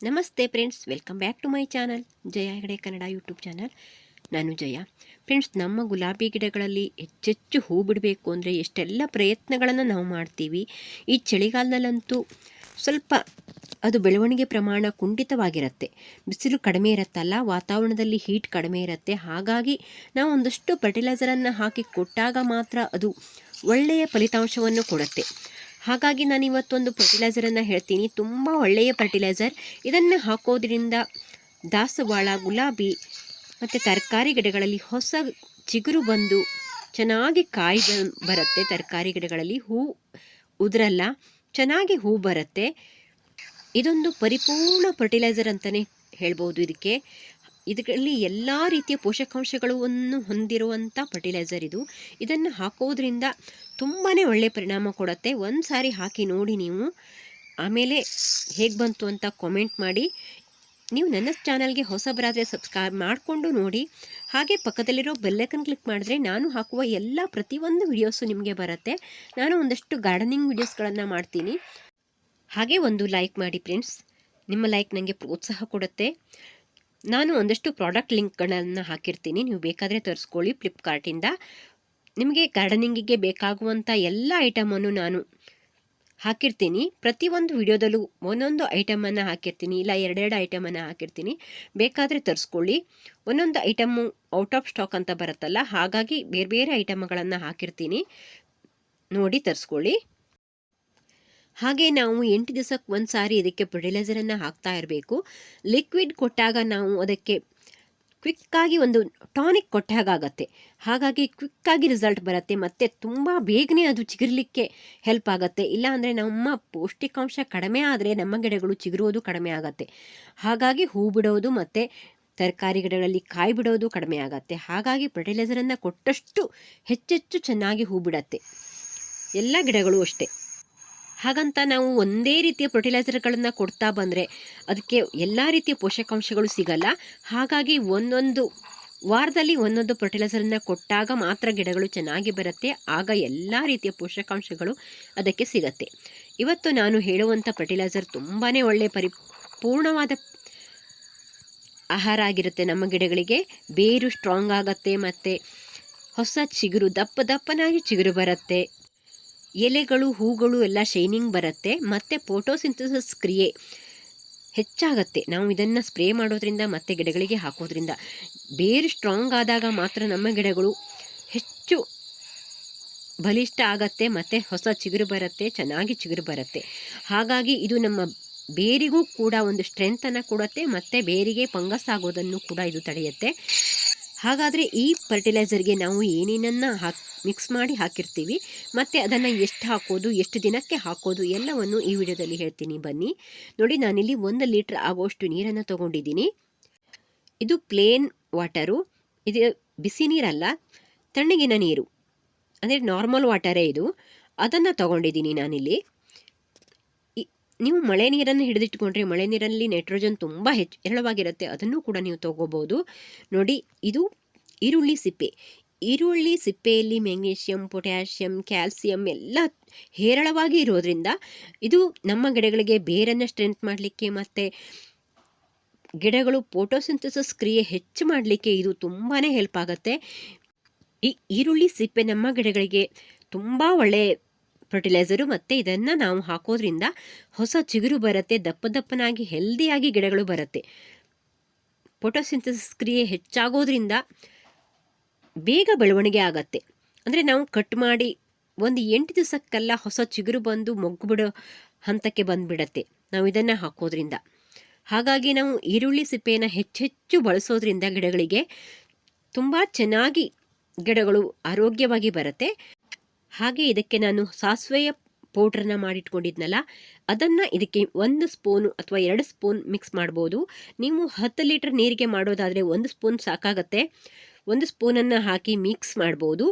ನಮಸ್ತೆ friends, welcome back to my channel Jaya Hegde Kannada YouTube channel. ನಾನು Jaya. Friends, ನಮ್ಮ ಗುಲಾಬಿ ಗಿಡಗಳಲ್ಲಿ ಹೆಚ್ಚೆಚ್ಚು ಹೂ ಬಿಡಬೇಕು ಅಂದರೆ ಎಷ್ಟೆಲ್ಲ ಪ್ರಯತ್ನಗಳನ್ನು ನಾವು ಮಾಡ್ತೀವಿ. ಈ ಚಳಿಗಾಲದಲ್ಲಂತೂ ಸ್ವಲ್ಪ ಅದು ಬೆಳವಣಿಗೆ ಪ್ರಮಾಣ ಕುಂಠಿತವಾಗಿರುತ್ತೆ. ಬಿಸಿಲು ಕಡಿಮೆ ಇರುತ್ತಲ್ಲ, ವಾತಾವರಣದಲ್ಲಿ ಹೀಟ್ ಕಡಿಮೆ ಇರುತ್ತೆ. ಹಾಗಾಗಿ ನಾವು ಒಂದಷ್ಟು ಫರ್ಟಿಲೈಸರನ್ನು ಹಾಕಿ ಕೊಟ್ಟಾಗ ಮಾತ್ರ ಅದು ಒಳ್ಳೆಯ ಫಲಿತಾಂಶವನ್ನು ಕೊಡುತ್ತೆ. ಹಾಗಾಗಿ ನಾನು ಇವತ್ತೊಂದು ಫರ್ಟಿಲೈಸರನ್ನು ಹೇಳ್ತೀನಿ, ತುಂಬ ಒಳ್ಳೆಯ ಫರ್ಟಿಲೈಸರ್. ಇದನ್ನು ಹಾಕೋದ್ರಿಂದ ದಾಸವಾಳ, ಗುಲಾಬಿ ಮತ್ತು ತರಕಾರಿ ಗಿಡಗಳಲ್ಲಿ ಹೊಸ ಚಿಗುರು ಬಂದು ಚೆನ್ನಾಗಿ ಕಾಯಿ ಬರುತ್ತೆ. ತರಕಾರಿ ಗಿಡಗಳಲ್ಲಿ ಹೂ ಉದುರಲ್ಲ, ಚೆನ್ನಾಗಿ ಹೂ ಬರುತ್ತೆ. ಇದೊಂದು ಪರಿಪೂರ್ಣ ಫರ್ಟಿಲೈಸರ್ ಅಂತಲೇ ಹೇಳ್ಬೋದು. ಇದರಲ್ಲಿ ಎಲ್ಲ ರೀತಿಯ ಪೋಷಕಾಂಶಗಳನ್ನು ಹೊಂದಿರುವಂಥ ಫರ್ಟಿಲೈಸರ್ ಇದು. ಇದನ್ನು ಹಾಕೋದ್ರಿಂದ ತುಂಬಾ ಒಳ್ಳೆಯ ಪರಿಣಾಮ ಕೊಡುತ್ತೆ. ಒಂದು ಸಾರಿ ಹಾಕಿ ನೋಡಿ ನೀವು, ಆಮೇಲೆ ಹೇಗೆ ಬಂತು ಅಂತ ಕಾಮೆಂಟ್ ಮಾಡಿ. ನೀವು ನನ್ನ ಚಾನಲ್ಗೆ ಹೊಸಬರಾದರೆ ಸಬ್ಸ್ಕ್ರೈಬ್ ಮಾಡಿಕೊಂಡು ನೋಡಿ. ಹಾಗೆ ಪಕ್ಕದಲ್ಲಿರೋ ಬೆಲ್ಲೈಕನ್ ಕ್ಲಿಕ್ ಮಾಡಿದ್ರೆ ನಾನು ಹಾಕುವ ಎಲ್ಲ ಪ್ರತಿಯೊಂದು ವಿಡಿಯೋಸು ನಿಮಗೆ ಬರುತ್ತೆ. ನಾನು ಒಂದಷ್ಟು ಗಾರ್ಡನಿಂಗ್ ವಿಡಿಯೋಸ್ಗಳನ್ನು ಮಾಡ್ತೀನಿ. ಹಾಗೆ ಒಂದು ಲೈಕ್ ಮಾಡಿ ಫ್ರೆಂಡ್ಸ್, ನಿಮ್ಮ ಲೈಕ್ ನನಗೆ ಪ್ರೋತ್ಸಾಹ ಕೊಡುತ್ತೆ. ನಾನು ಒಂದಷ್ಟು ಪ್ರಾಡಕ್ಟ್ ಲಿಂಕ್ಗಳನ್ನು ಹಾಕಿರ್ತೀನಿ, ನೀವು ಬೇಕಾದರೆ ತರಿಸ್ಕೊಳ್ಳಿ ಫ್ಲಿಪ್ಕಾರ್ಟಿಂದ. ನಿಮಗೆ ಗಾರ್ಡನಿಂಗಿಗೆ ಬೇಕಾಗುವಂಥ ಎಲ್ಲ ಐಟಮನ್ನು ನಾನು ಹಾಕಿರ್ತೀನಿ. ಪ್ರತಿಯೊಂದು ವಿಡಿಯೋದಲ್ಲೂ ಒಂದೊಂದು ಐಟಮನ್ನು ಹಾಕಿರ್ತೀನಿ, ಇಲ್ಲ ಎರಡೆರಡು ಐಟಮನ್ನು ಹಾಕಿರ್ತೀನಿ. ಬೇಕಾದರೆ ತರಿಸ್ಕೊಳ್ಳಿ. ಒಂದೊಂದು ಐಟಮು ಔಟ್ ಆಫ್ ಸ್ಟಾಕ್ ಅಂತ ಬರುತ್ತಲ್ಲ, ಹಾಗಾಗಿ ಬೇರೆ ಬೇರೆ ಐಟಮ್ಗಳನ್ನು ಹಾಕಿರ್ತೀನಿ, ನೋಡಿ ತರಿಸ್ಕೊಳ್ಳಿ. ಹಾಗೆ ನಾವು 8 ದಿವಸಕ್ಕೆ ಒಂದು ಸಾರಿ ಇದಕ್ಕೆ ಫರ್ಟಿಲೈಸರನ್ನು ಹಾಕ್ತಾ ಇರಬೇಕು. ಲಿಕ್ವಿಡ್ ಕೊಟ್ಟಾಗ ನಾವು ಅದಕ್ಕೆ ಕ್ವಿಕ್ಕಾಗಿ ಒಂದು ಟಾನಿಕ್ ಕೊಟ್ಟ ಹಾಗಾಗತ್ತೆ. ಹಾಗಾಗಿ ಕ್ವಿಕ್ಕಾಗಿ ರಿಸಲ್ಟ್ ಬರುತ್ತೆ ಮತ್ತು ತುಂಬ ಬೇಗನೆ ಅದು ಚಿಗುರಲಿಕ್ಕೆ ಹೆಲ್ಪ್ ಆಗುತ್ತೆ. ಇಲ್ಲಾಂದರೆ ನಮ್ಮ ಪೌಷ್ಟಿಕಾಂಶ ಕಡಿಮೆ ಆದರೆ ನಮ್ಮ ಗಿಡಗಳು ಚಿಗುರೋದು ಕಡಿಮೆ ಆಗುತ್ತೆ. ಹಾಗಾಗಿ ಹೂ ಬಿಡೋದು ಮತ್ತು ತರಕಾರಿ ಗಿಡಗಳಲ್ಲಿ ಕಾಯಿ ಬಿಡೋದು ಕಡಿಮೆ ಆಗುತ್ತೆ. ಹಾಗಾಗಿ ಫರ್ಟಿಲೈಸರನ್ನು ಕೊಟ್ಟಷ್ಟು ಹೆಚ್ಚೆಚ್ಚು ಚೆನ್ನಾಗಿ ಹೂ ಬಿಡತ್ತೆ, ಎಲ್ಲ ಗಿಡಗಳು ಅಷ್ಟೇ. ಹಾಗಂತ ನಾವು ಒಂದೇ ರೀತಿಯ ಫರ್ಟಿಲೈಸರ್ಗಳನ್ನು ಕೊಡ್ತಾ ಬಂದರೆ ಅದಕ್ಕೆ ಎಲ್ಲ ರೀತಿಯ ಪೋಷಕಾಂಶಗಳು ಸಿಗಲ್ಲ. ಹಾಗಾಗಿ ಒಂದೊಂದು ವಾರದಲ್ಲಿ ಒಂದೊಂದು ಫರ್ಟಿಲೈಸರನ್ನು ಕೊಟ್ಟಾಗ ಮಾತ್ರ ಗಿಡಗಳು ಚೆನ್ನಾಗಿ ಬರುತ್ತೆ. ಆಗ ಎಲ್ಲ ರೀತಿಯ ಪೋಷಕಾಂಶಗಳು ಅದಕ್ಕೆ ಸಿಗತ್ತೆ. ಇವತ್ತು ನಾನು ಹೇಳುವಂಥ ಫರ್ಟಿಲೈಸರ್ ತುಂಬಾ ಒಳ್ಳೆಯ ಪರಿಪೂರ್ಣವಾದ ಆಹಾರ ಆಗಿರುತ್ತೆ. ನಮ್ಮ ಗಿಡಗಳಿಗೆ ಬೇರು ಸ್ಟ್ರಾಂಗ್ ಆಗುತ್ತೆ ಮತ್ತು ಹೊಸ ಚಿಗುರು ದಪ್ಪನಾಗಿ ಚಿಗುರು ಬರುತ್ತೆ. ಎಲೆಗಳು, ಹೂಗಳು ಎಲ್ಲ ಶೈನಿಂಗ್ ಬರುತ್ತೆ ಮತ್ತು ಫೋಟೋಸಿಂಥಸಿಸ್ ಕ್ರಿಯೆ ಹೆಚ್ಚಾಗತ್ತೆ. ನಾವು ಇದನ್ನು ಸ್ಪ್ರೇ ಮಾಡೋದ್ರಿಂದ ಮತ್ತು ಗಿಡಗಳಿಗೆ ಹಾಕೋದ್ರಿಂದ ಬೇರು ಸ್ಟ್ರಾಂಗ್ ಆದಾಗ ಮಾತ್ರ ನಮ್ಮ ಗಿಡಗಳು ಹೆಚ್ಚು ಬಲಿಷ್ಠ ಆಗತ್ತೆ ಮತ್ತು ಹೊಸ ಚಿಗುರು ಬರುತ್ತೆ, ಚೆನ್ನಾಗಿ ಚಿಗುರು ಬರುತ್ತೆ. ಹಾಗಾಗಿ ಇದು ನಮ್ಮ ಬೇರಿಗೂ ಕೂಡ ಒಂದು ಸ್ಟ್ರೆಂತನ್ನು ಕೊಡುತ್ತೆ ಮತ್ತು ಬೇರಿಗೆ ಫಂಗಸ್ ಆಗೋದನ್ನು ಕೂಡ ಇದು ತಡೆಯುತ್ತೆ. ಹಾಗಾದರೆ ಈ ಫರ್ಟಿಲೈಸರ್ಗೆ ನಾವು ಏನೇನನ್ನು ಮಿಕ್ಸ್ ಮಾಡಿ ಹಾಕಿರ್ತೀವಿ ಮತ್ತು ಅದನ್ನು ಎಷ್ಟು ಹಾಕೋದು, ಎಷ್ಟು ದಿನಕ್ಕೆ ಹಾಕೋದು ಎಲ್ಲವನ್ನು ಈ ವಿಡಿಯೋದಲ್ಲಿ ಹೇಳ್ತೀನಿ, ಬನ್ನಿ ನೋಡಿ. ನಾನಿಲ್ಲಿ 1 ಲೀಟ್ರ್ ಆಗೋಷ್ಟು ನೀರನ್ನು ತೊಗೊಂಡಿದ್ದೀನಿ. ಇದು ಪ್ಲೇನ್ ವಾಟರು, ಇದು ಬಿಸಿ ನೀರಲ್ಲ, ತಣ್ಣಗಿನ ನೀರು, ಅಂದರೆ ನಾರ್ಮಲ್ ವಾಟರೇ ಇದು. ಅದನ್ನು ತೊಗೊಂಡಿದ್ದೀನಿ ನಾನಿಲ್ಲಿ. ನೀವು ಮಳೆ ನೀರನ್ನು ಹಿಡಿದಿಟ್ಕೊಂಡ್ರೆ ಮಳೆ ನೀರಲ್ಲಿ ನೈಟ್ರೋಜನ್ ತುಂಬ ಹೇರಳವಾಗಿರುತ್ತೆ, ಅದನ್ನು ಕೂಡ ನೀವು ತೊಗೋಬೋದು. ನೋಡಿ, ಇದು ಈರುಳ್ಳಿ ಸಿಪ್ಪೆ. ಈರುಳ್ಳಿ ಸಿಪ್ಪೆಯಲ್ಲಿ ಮೆಗ್ನೀಷಿಯಂ, ಪೊಟ್ಯಾಷಿಯಂ, ಕ್ಯಾಲ್ಸಿಯಂ ಎಲ್ಲ ಹೇರಳವಾಗಿ ಇರೋದ್ರಿಂದ ಇದು ನಮ್ಮ ಗಿಡಗಳಿಗೆ ಬೇರನ್ನು ಸ್ಟ್ರೆಂತ್ ಮಾಡಲಿಕ್ಕೆ ಮತ್ತು ಗಿಡಗಳು ಫೋಟೋಸಿಂಥಸಿಸ್ ಕ್ರಿಯೆ ಹೆಚ್ಚು ಮಾಡಲಿಕ್ಕೆ ಇದು ತುಂಬಾ ಹೆಲ್ಪ್ ಆಗುತ್ತೆ. ಈ ಈರುಳ್ಳಿ ಸಿಪ್ಪೆ ನಮ್ಮ ಗಿಡಗಳಿಗೆ ತುಂಬ ಒಳ್ಳೆಯ ಫರ್ಟಿಲೈಸರು ಮತ್ತು ಇದನ್ನು ನಾವು ಹಾಕೋದ್ರಿಂದ ಹೊಸ ಚಿಗುರು ಬರುತ್ತೆ, ದಪ್ಪನಾಗಿ ಹೆಲ್ದಿಯಾಗಿ ಗಿಡಗಳು ಬರುತ್ತೆ. ಫೋಟೋಸಿಂಥಸಿಸ್ ಕ್ರಿಯೆ ಹೆಚ್ಚಾಗೋದ್ರಿಂದ ಬೇಗ ಬೆಳವಣಿಗೆ ಆಗತ್ತೆ. ಅಂದರೆ ನಾವು ಕಟ್ ಮಾಡಿ ಒಂದು 8 ದಿವಸಕ್ಕೆಲ್ಲ ಹೊಸ ಚಿಗುರು ಬಂದು ಮೊಗ್ಗು ಬಿಡೋ ಹಂತಕ್ಕೆ ಬಂದುಬಿಡತ್ತೆ ನಾವು ಇದನ್ನು ಹಾಕೋದ್ರಿಂದ. ಹಾಗಾಗಿ ನಾವು ಈರುಳ್ಳಿ ಸಿಪ್ಪೆಯನ್ನು ಹೆಚ್ಚೆಚ್ಚು ಬಳಸೋದ್ರಿಂದ ಗಿಡಗಳಿಗೆ ತುಂಬ ಚೆನ್ನಾಗಿ ಗಿಡಗಳು ಆರೋಗ್ಯವಾಗಿ ಬರುತ್ತೆ. ಹಾಗೆ ಇದಕ್ಕೆ ನಾನು ಸಾಸಿವೆಯ ಪೌಡ್ರನ್ನ ಮಾಡಿಟ್ಕೊಂಡಿದ್ನಲ್ಲ, ಅದನ್ನು ಇದಕ್ಕೆ 1 ಸ್ಪೂನು ಅಥವಾ 2 ಸ್ಪೂನ್ ಮಿಕ್ಸ್ ಮಾಡ್ಬೋದು. ನೀವು 10 ಲೀಟರ್ ನೀರಿಗೆ ಮಾಡೋದಾದರೆ 1 ಸ್ಪೂನ್ ಸಾಕಾಗತ್ತೆ. 1 ಸ್ಪೂನನ್ನು ಹಾಕಿ ಮಿಕ್ಸ್ ಮಾಡ್ಬೋದು.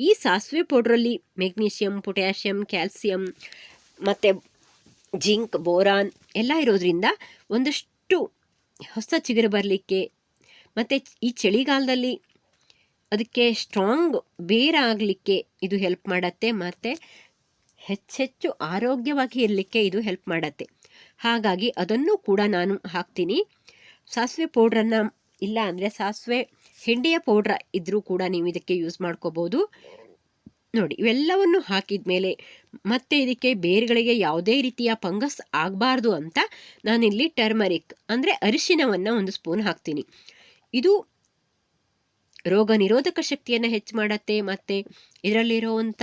ಈ ಸಾಸಿವೆ ಪೌಡ್ರಲ್ಲಿ ಮೆಗ್ನೀಷಿಯಂ, ಪೊಟ್ಯಾಷಿಯಂ, ಕ್ಯಾಲ್ಸಿಯಂ ಮತ್ತು ಜಿಂಕ್, ಬೋರಾನ್ ಎಲ್ಲ ಇರೋದ್ರಿಂದ ಒಂದಷ್ಟು ಹೊಸ ಚಿಗುರು ಬರಲಿಕ್ಕೆ ಮತ್ತು ಈ ಚಳಿಗಾಲದಲ್ಲಿ ಅದಕ್ಕೆ ಸ್ಟ್ರಾಂಗ್ ಬೇರಾಗಲಿಕ್ಕೆ ಇದು ಹೆಲ್ಪ್ ಮಾಡುತ್ತೆ ಮತ್ತು ಹೆಚ್ಚೆಚ್ಚು ಆರೋಗ್ಯವಾಗಿ ಇರಲಿಕ್ಕೆ ಇದು ಹೆಲ್ಪ್ ಮಾಡುತ್ತೆ. ಹಾಗಾಗಿ ಅದನ್ನು ಕೂಡ ನಾನು ಹಾಕ್ತೀನಿ. ಸಾಸಿವೆ ಪೌಡ್ರನ್ನು ಇಲ್ಲ ಅಂದರೆ ಸಾಸಿವೆ ಹಿಂಡಿಯ ಪೌಡ್ರ ಇದ್ದರೂ ಕೂಡ ನೀವು ಇದಕ್ಕೆ ಯೂಸ್ ಮಾಡ್ಕೋಬೋದು. ನೋಡಿ, ಇವೆಲ್ಲವನ್ನು ಹಾಕಿದ ಮೇಲೆ ಮತ್ತೆ ಇದಕ್ಕೆ ಬೇರುಗಳಿಗೆ ಯಾವುದೇ ರೀತಿಯ ಫಂಗಸ್ ಆಗಬಾರ್ದು ಅಂತ ನಾನಿಲ್ಲಿ ಟರ್ಮರಿಕ್ ಅಂದರೆ ಅರಿಶಿನವನ್ನು 1 ಸ್ಪೂನ್ ಹಾಕ್ತೀನಿ. ಇದು ರೋಗ ನಿರೋಧಕ ಶಕ್ತಿಯನ್ನು ಹೆಚ್ಚು ಮಾಡುತ್ತೆ. ಮತ್ತು ಇದರಲ್ಲಿರುವಂಥ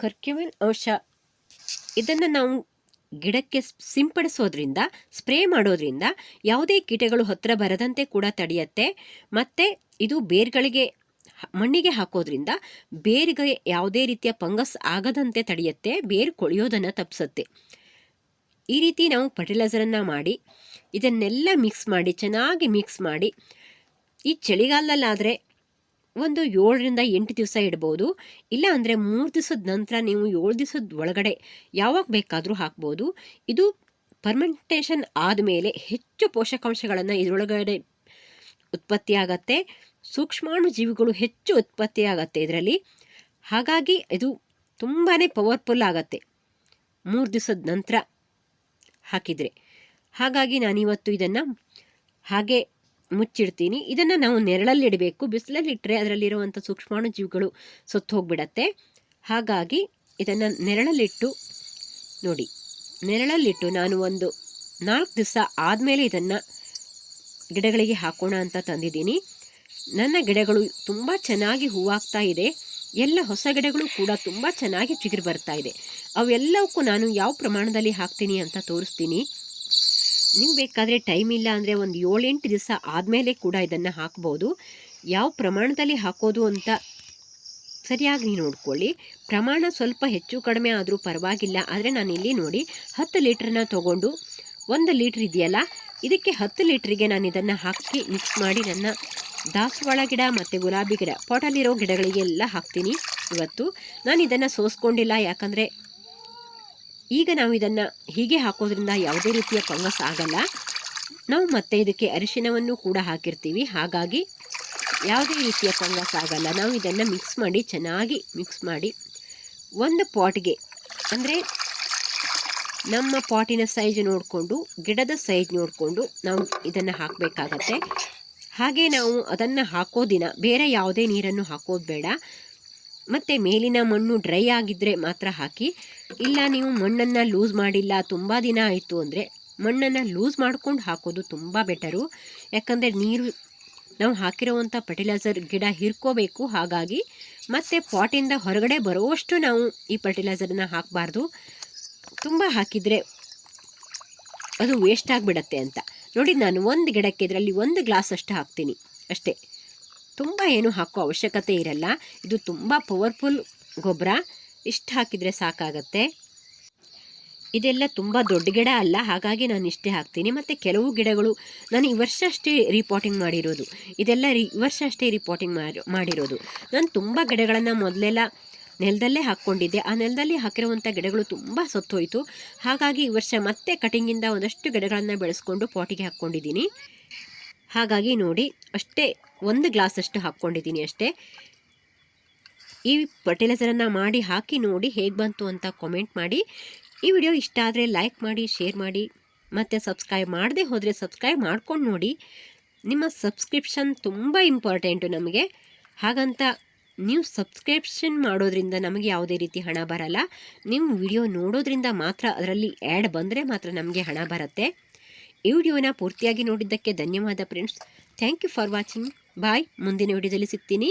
ಕರ್ಕ್ಯುಮಿನ್ ಅಂಶ ಇದನ್ನು ನಾವು ಗಿಡಕ್ಕೆ ಸಿಂಪಡಿಸೋದ್ರಿಂದ, ಸ್ಪ್ರೇ ಮಾಡೋದ್ರಿಂದ ಯಾವುದೇ ಕೀಟಗಳು ಹತ್ತಿರ ಬರದಂತೆ ಕೂಡ ತಡೆಯುತ್ತೆ. ಮತ್ತು ಇದು ಬೇರುಗಳಿಗೆ ಮಣ್ಣಿಗೆ ಹಾಕೋದ್ರಿಂದ ಬೇರಿಗೆ ಯಾವುದೇ ರೀತಿಯ ಫಂಗಸ್ ಆಗದಂತೆ ತಡೆಯುತ್ತೆ, ಬೇರು ಕೊಳೆಯೋದನ್ನು ತಪ್ಪಿಸುತ್ತೆ. ಈ ರೀತಿ ನಾವು ಫರ್ಟಿಲೈಸರನ್ನು ಮಾಡಿ ಇದನ್ನೆಲ್ಲ ಮಿಕ್ಸ್ ಮಾಡಿ, ಚೆನ್ನಾಗಿ ಮಿಕ್ಸ್ ಮಾಡಿ, ಈ ಚಳಿಗಾಲದಲ್ಲಾದರೆ ಒಂದು 7ರಿಂದ 8 ದಿವಸ ಇಡ್ಬೋದು. ಇಲ್ಲ ಅಂದರೆ 3 ದಿವಸದ ನಂತರ ನೀವು 7 ದಿವಸದ ಒಳಗಡೆ ಯಾವಾಗ ಬೇಕಾದರೂ ಹಾಕ್ಬೋದು. ಇದು ಫರ್ಮೆಂಟೇಷನ್ ಆದಮೇಲೆ ಹೆಚ್ಚು ಪೋಷಕಾಂಶಗಳನ್ನು ಇದರೊಳಗಡೆ ಉತ್ಪತ್ತಿಯಾಗತ್ತೆ. ಸೂಕ್ಷ್ಮಾಣು ಜೀವಿಗಳು ಹೆಚ್ಚು ಉತ್ಪತ್ತಿಯಾಗತ್ತೆ ಇದರಲ್ಲಿ. ಹಾಗಾಗಿ ಇದು ತುಂಬಾ ಪವರ್ಫುಲ್ ಆಗತ್ತೆ 3 ದಿವಸದ ನಂತರ ಹಾಕಿದರೆ. ಹಾಗಾಗಿ ನಾನಿವತ್ತು ಇದನ್ನು ಹಾಗೆ ಮುಚ್ಚಿಡ್ತೀನಿ. ಇದನ್ನು ನಾವು ನೆರಳಲ್ಲಿಡಬೇಕು. ಬಿಸಿಲಲ್ಲಿಟ್ಟರೆ ಅದರಲ್ಲಿರುವಂಥ ಸೂಕ್ಷ್ಮಾಣು ಜೀವಿಗಳು ಸತ್ತು ಹೋಗಿಬಿಡತ್ತೆ. ಹಾಗಾಗಿ ಇದನ್ನು ನೆರಳಲ್ಲಿಟ್ಟು ನೋಡಿ, ನೆರಳಲ್ಲಿಟ್ಟು ನಾನು ಒಂದು 4 ದಿವಸ ಆದಮೇಲೆ ಇದನ್ನು ಗಿಡಗಳಿಗೆ ಹಾಕೋಣ ಅಂತ ತಂದಿದ್ದೀನಿ. ನನ್ನ ಗಿಡಗಳು ತುಂಬ ಚೆನ್ನಾಗಿ ಹೂವಾಗ್ತಾ ಇದೆ. ಎಲ್ಲ ಹೊಸ ಗಿಡಗಳು ಕೂಡ ತುಂಬ ಚೆನ್ನಾಗಿ ಚಿಗುರು ಬರ್ತಾ ಇದೆ. ಅವೆಲ್ಲವಕ್ಕೂ ನಾನು ಯಾವ ಪ್ರಮಾಣದಲ್ಲಿ ಹಾಕ್ತೀನಿ ಅಂತ ತೋರಿಸ್ತೀನಿ. ನೀವು ಬೇಕಾದರೆ ಟೈಮ್ ಇಲ್ಲ ಅಂದರೆ ಒಂದು 7-8 ದಿವಸ ಆದಮೇಲೆ ಕೂಡ ಇದನ್ನು ಹಾಕ್ಬೋದು. ಯಾವ ಪ್ರಮಾಣದಲ್ಲಿ ಹಾಕೋದು ಅಂತ ಸರಿಯಾಗಿ ನೋಡ್ಕೊಳ್ಳಿ. ಪ್ರಮಾಣ ಸ್ವಲ್ಪ ಹೆಚ್ಚು ಕಡಿಮೆ ಆದರೂ ಪರವಾಗಿಲ್ಲ. ಆದರೆ ನಾನಿಲ್ಲಿ ನೋಡಿ 10 ಲೀಟ್ರನ್ನ ತೊಗೊಂಡು 1 ಲೀಟ್ರ್ ಇದೆಯಲ್ಲ, ಇದಕ್ಕೆ 10 ಲೀಟ್ರಿಗೆ ನಾನು ಇದನ್ನು ಹಾಕಿ ಮಿಕ್ಸ್ ಮಾಡಿ ನನ್ನ ದಾಸವಾಳ ಗಿಡ ಮತ್ತು ಗುಲಾಬಿ ಗಿಡ, ಪಾಟಲ್ಲಿರೋ ಗಿಡಗಳಿಗೆಲ್ಲ ಹಾಕ್ತೀನಿ. ಇವತ್ತು ನಾನು ಇದನ್ನು ಸೋಸ್ಕೊಂಡಿಲ್ಲ, ಯಾಕಂದರೆ ಈಗ ನಾವು ಇದನ್ನು ಹೀಗೆ ಹಾಕೋದ್ರಿಂದ ಯಾವುದೇ ರೀತಿಯ ಫಂಗಸ್ ಆಗಲ್ಲ. ನಾವು ಮತ್ತೆ ಇದಕ್ಕೆ ಅರಿಶಿನವನ್ನು ಕೂಡ ಹಾಕಿರ್ತೀವಿ, ಹಾಗಾಗಿ ಯಾವುದೇ ರೀತಿಯ ಫಂಗಸ್ ಆಗಲ್ಲ. ನಾವು ಇದನ್ನು ಮಿಕ್ಸ್ ಮಾಡಿ, ಚೆನ್ನಾಗಿ ಮಿಕ್ಸ್ ಮಾಡಿ ಒಂದು ಪಾಟ್ಗೆ, ಅಂದರೆ ನಮ್ಮ ಪಾಟಿನ ಸೈಜ್ ನೋಡಿಕೊಂಡು, ಗಿಡದ ಸೈಜ್ ನೋಡಿಕೊಂಡು ನಾವು ಇದನ್ನು ಹಾಕಬೇಕಾಗತ್ತೆ. ಹಾಗೆ ನಾವು ಅದನ್ನು ಹಾಕೋ ದಿನ ಬೇರೆ ಯಾವುದೇ ನೀರನ್ನು ಹಾಕೋದು ಬೇಡ. ಮತ್ತು ಮೇಲಿನ ಮಣ್ಣು ಡ್ರೈ ಆಗಿದ್ದರೆ ಮಾತ್ರ ಹಾಕಿ. ಇಲ್ಲ ನೀವು ಮಣ್ಣನ್ನು ಲೂಸ್ ಮಾಡಿಲ್ಲ, ತುಂಬ ದಿನ ಆಯಿತು ಅಂದರೆ ಮಣ್ಣನ್ನು ಲೂಸ್ ಮಾಡ್ಕೊಂಡು ಹಾಕೋದು ತುಂಬ ಬೆಟರು. ಯಾಕಂದರೆ ನೀರು ನಾವು ಹಾಕಿರೋವಂಥ ಫರ್ಟಿಲೈಸರ್ ಗಿಡ ಹೀರ್ಕೋಬೇಕು. ಹಾಗಾಗಿ ಮತ್ತು ಪಾಟಿಂದ ಹೊರಗಡೆ ಬರುವಷ್ಟು ನಾವು ಈ ಫರ್ಟಿಲೈಸರನ್ನು ಹಾಕಬಾರ್ದು. ತುಂಬ ಹಾಕಿದರೆ ಅದು ವೇಸ್ಟ್ ಆಗಿಬಿಡತ್ತೆ ಅಂತ ನೋಡಿ. ನಾನು ಒಂದು ಗಿಡಕ್ಕೆ ಇದರಲ್ಲಿ 1 ಗ್ಲಾಸ್ ಅಷ್ಟು ಹಾಕ್ತೀನಿ ಅಷ್ಟೇ. ತುಂಬ ಏನು ಹಾಕೋ ಅವಶ್ಯಕತೆ ಇರಲ್ಲ. ಇದು ತುಂಬ ಪವರ್ಫುಲ್ ಗೊಬ್ಬರ. ಇಷ್ಟು ಹಾಕಿದರೆ ಸಾಕಾಗತ್ತೆ. ಇದೆಲ್ಲ ತುಂಬ ದೊಡ್ಡ ಗಿಡ ಅಲ್ಲ, ಹಾಗಾಗಿ ನಾನು ಇಷ್ಟೇ ಹಾಕ್ತೀನಿ. ಮತ್ತು ಕೆಲವು ಗಿಡಗಳು ನಾನು ಈ ವರ್ಷ ಅಷ್ಟೇ ರಿಪಾಟಿಂಗ್ ಮಾಡಿರೋದು. ಇದೆಲ್ಲ ಈ ವರ್ಷ ಅಷ್ಟೇ ರಿಪಾಟಿಂಗ್ ಮಾಡಿರೋದು. ನಾನು ತುಂಬ ಗಿಡಗಳನ್ನು ಮೊದಲೆಲ್ಲ ನೆಲದಲ್ಲೇ ಹಾಕ್ಕೊಂಡಿದ್ದೆ. ಆ ನೆಲದಲ್ಲಿ ಹಾಕಿರುವಂಥ ಗಿಡಗಳು ತುಂಬ ಸತ್ತೋಯಿತು. ಹಾಗಾಗಿ ಈ ವರ್ಷ ಮತ್ತೆ ಕಟಿಂಗಿಂದ ಒಂದಷ್ಟು ಗಿಡಗಳನ್ನು ಬೆಳೆಸ್ಕೊಂಡು ಪಾಟಿಗೆ ಹಾಕ್ಕೊಂಡಿದ್ದೀನಿ. ಹಾಗಾಗಿ ನೋಡಿ, ಅಷ್ಟೇ 1 ಗ್ಲಾಸ್ ಅಷ್ಟು ಹಾಕ್ಕೊಂಡಿದ್ದೀನಿ ಅಷ್ಟೇ. ಈ ಫರ್ಟಿಲೈಸರನ್ನು ಮಾಡಿ ಹಾಕಿ ನೋಡಿ ಹೇಗೆ ಬಂತು ಅಂತ ಕಾಮೆಂಟ್ ಮಾಡಿ. ಈ ವಿಡಿಯೋ ಇಷ್ಟ ಆದರೆ ಲೈಕ್ ಮಾಡಿ, ಶೇರ್ ಮಾಡಿ, ಮತ್ತು ಸಬ್ಸ್ಕ್ರೈಬ್ ಮಾಡದೆ ಹೋದರೆ ಸಬ್ಸ್ಕ್ರೈಬ್ ಮಾಡ್ಕೊಂಡು ನೋಡಿ. ನಿಮ್ಮ ಸಬ್ಸ್ಕ್ರಿಪ್ಷನ್ ತುಂಬ ಇಂಪಾರ್ಟೆಂಟು ನಮಗೆ. ಹಾಗಂತ ನೀವು ಸಬ್ಸ್ಕ್ರಿಪ್ಷನ್ ಮಾಡೋದ್ರಿಂದ ನಮಗೆ ಯಾವುದೇ ರೀತಿ ಹಣ ಬರಲ್ಲ. ನೀವು ವಿಡಿಯೋ ನೋಡೋದ್ರಿಂದ ಮಾತ್ರ, ಅದರಲ್ಲಿ ಆ್ಯಡ್ ಬಂದರೆ ಮಾತ್ರ ನಮಗೆ ಹಣ ಬರುತ್ತೆ. ಈ ವಿಡಿಯೋನ ಪೂರ್ತಿಯಾಗಿ ನೋಡಿದ್ದಕ್ಕೆ ಧನ್ಯವಾದ friends. Thank you for watching. Bye. ಮುಂದಿನ ವಿಡಿಯೋದಲ್ಲಿ ಸಿಗ್ತೀನಿ.